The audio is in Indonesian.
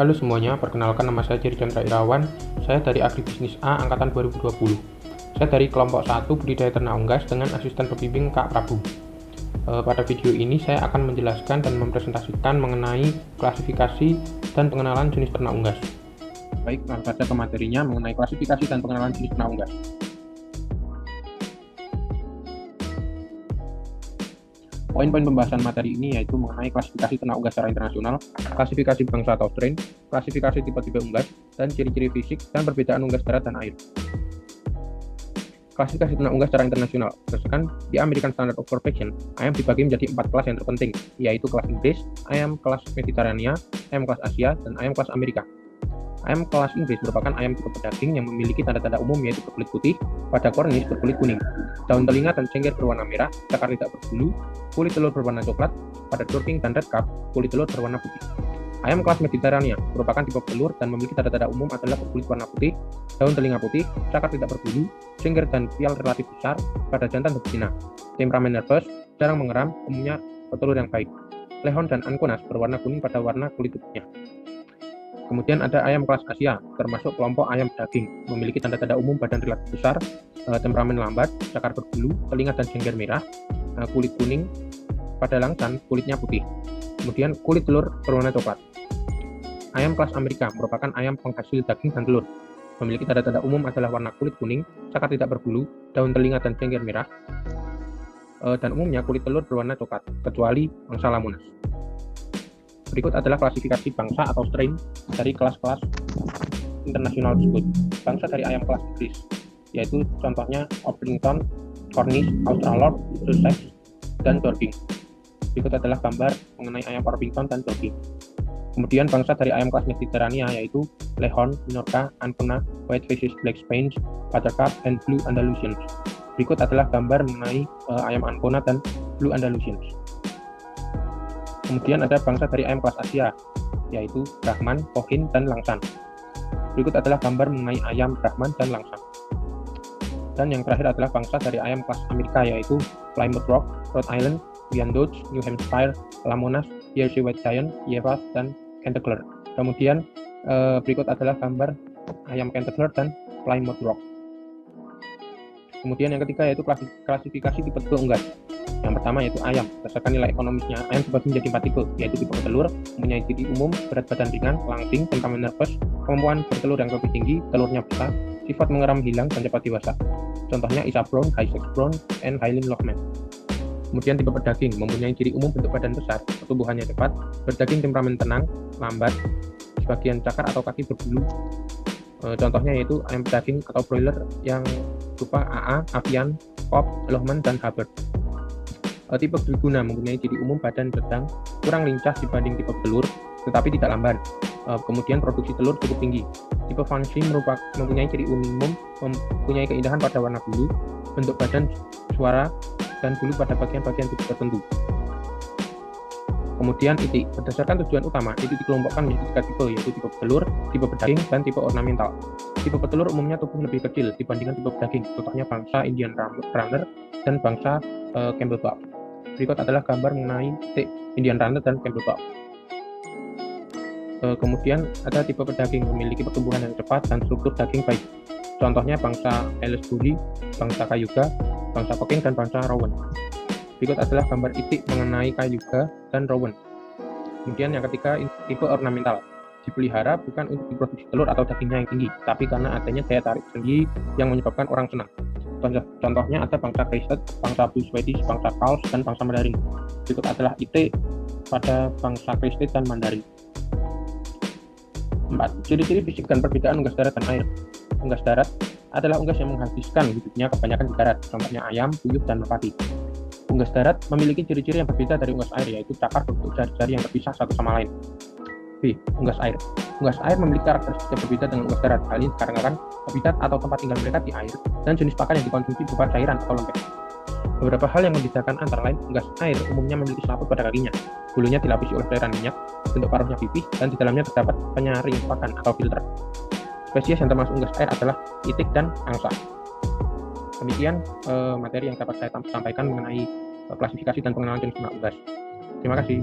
Halo semuanya, perkenalkan nama saya Jerry Chandra Irawan. Saya dari Agribisnis A angkatan 2020. Saya dari kelompok 1 budidaya ternak unggas dengan asisten pembimbing Kak Prabu. Pada video ini saya akan menjelaskan dan mempresentasikan mengenai klasifikasi dan pengenalan jenis ternak unggas. Baik, langsung saja ke materinya mengenai klasifikasi dan pengenalan jenis ternak unggas. Poin-poin pembahasan materi ini yaitu mengenai klasifikasi ternak unggas secara internasional, klasifikasi bangsa atau strain, klasifikasi tipe-tipe unggas, dan ciri-ciri fisik dan perbedaan unggas darat dan air. Klasifikasi ternak unggas secara internasional, berdasarkan di American Standard of Perfection, ayam dibagi menjadi 4 kelas yang terpenting, yaitu kelas Inggris, ayam kelas Mediterania, ayam kelas Asia, dan ayam kelas Amerika. Ayam kelas Inggris merupakan ayam tipe pedaging yang memiliki tanda-tanda umum yaitu berkulit putih, pada kornis berkulit kuning, daun telinga dan cengkeh berwarna merah, cakar tidak berbulu, kulit telur berwarna coklat, pada dorking dan red cap, kulit telur berwarna putih. Ayam kelas Mediterania merupakan tipe telur dan memiliki tanda-tanda umum adalah berkulit warna putih, daun telinga putih, cakar tidak berbulu, cengkeh dan pial relatif besar, pada jantan dan betina, temperamen nervous, jarang mengeram, umumnya petelur yang baik. Lehon dan Anconas berwarna kuning pada warna kulit tubuhnya. Kemudian ada ayam kelas Asia, termasuk kelompok ayam daging, memiliki tanda-tanda umum badan relatif besar, temperamen lambat, cakar berbulu, telinga dan jengger merah, kulit kuning, pada langsan kulitnya putih. Kemudian kulit telur berwarna coklat. Ayam kelas Amerika merupakan ayam penghasil daging dan telur, memiliki tanda-tanda umum adalah warna kulit kuning, cakar tidak berbulu, daun telinga dan jengger merah, dan umumnya kulit telur berwarna coklat, kecuali bangsa Lamunas. Berikut adalah klasifikasi bangsa atau strain dari kelas-kelas internasional tersebut. Bangsa dari ayam kelas Inggris, yaitu contohnya Orpington, Cornish, Australorp, Sussex, dan Dorking. Berikut adalah gambar mengenai ayam Orpington dan Dorking. Kemudian bangsa dari ayam kelas Mediterania yaitu Lehorn, Minorca, Ancona, White Faces, Black Spains, Buttercup, and Blue Andalusians. Berikut adalah gambar mengenai ayam Ancona dan Blue Andalusians. Kemudian ada bangsa dari ayam kelas Asia, yaitu Brahman, Cochin, dan Langsan. Berikut adalah gambar mengenai ayam Brahman dan Langsan. Dan yang terakhir adalah bangsa dari ayam kelas Amerika, yaitu Plymouth Rock, Rhode Island, Wyandotte, New Hampshire, Lamonas, Jersey White Giant, Yevas, dan Canterbury. Kemudian berikut adalah gambar ayam Canterbury dan Plymouth Rock. Kemudian yang ketiga yaitu klasifikasi tipe-tipe unggas. Yang pertama yaitu ayam, berdasarkan nilai ekonomisnya. Ayam dibagi menjadi 4 tipe, yaitu tipe petelur, mempunyai ciri umum, berat badan ringan, langsing, temperamen nervous, kemampuan bertelur yang lebih tinggi, telurnya besar, sifat mengeram hilang dan cepat dewasa. Contohnya Isa Brown, High Sex Brown, and Highland Lochman. Kemudian tipe pedaging, mempunyai ciri umum bentuk badan besar, pertumbuhannya cepat, berdaging temperamen tenang, lambat, sebagian cakar atau kaki berbulu. Contohnya yaitu ayam pedaging atau broiler yang berupa AA, Avian, Cobb, Lohmann, dan Hubbard. Tipe Briguna mempunyai ciri umum badan sedang, kurang lincah dibanding tipe telur, tetapi tidak lamban. Kemudian produksi telur cukup tinggi. Tipe Fancy mempunyai ciri umum, mempunyai keindahan pada warna bulu, bentuk badan, suara, dan bulu pada bagian-bagian tubuh tertentu. Kemudian itik, berdasarkan tujuan utama, itu dikelompokkan menjadi 3 tipe, yaitu tipe petelur, tipe pedaging, dan tipe ornamental. Tipe petelur umumnya tubuh lebih kecil dibandingkan tipe pedaging, contohnya bangsa Indian Runner dan bangsa Campbell Buff. Berikut adalah gambar mengenai Indian Runner dan Campbell Buff. Kemudian ada tipe pedaging memiliki pertumbuhan yang cepat dan struktur daging baik. Contohnya bangsa Aylesbury, bangsa Cayuga, bangsa Cochin, dan bangsa Rowan. Berikut adalah gambar itik mengenai Cayuga dan Rowan. Kemudian yang ketiga, tipe ornamental. Dipelihara bukan untuk diproduksi telur atau dagingnya yang tinggi, tapi karena adanya daya tarik sendiri yang menyebabkan orang senang. Contohnya ada bangsa Crested, bangsa Blue Swedish, bangsa Kaus, dan bangsa Mandarin. Berikut adalah itik pada bangsa Crested dan Mandarin. 4. Ciri-ciri fisik dan perbedaan unggas darat dan air. Unggas darat adalah unggas yang menghabiskan hidupnya kebanyakan di darat, contohnya ayam, puyuh, dan merpati. Unggas darat memiliki ciri-ciri yang berbeda dari unggas air, yaitu cakar berbentuk jari-jari yang terpisah satu sama lain. B. Unggas air. Unggas air memiliki karakteristik yang berbeda dengan unggas darat. Hal ini dikarenakan habitat atau tempat tinggal mereka di air dan jenis pakan yang dikonsumsi berupa cairan atau lembek. Beberapa hal yang membedakan antara lain, unggas air umumnya memiliki selaput pada kakinya. Bulunya dilapisi oleh cairan minyak, bentuk paruhnya pipih, dan di dalamnya terdapat penyaring pakan atau filter. Spesies yang termasuk unggas air adalah itik dan angsa. Demikian materi yang dapat saya sampaikan mengenai klasifikasi dan pengenalan jenis ternak unggas. Terima kasih.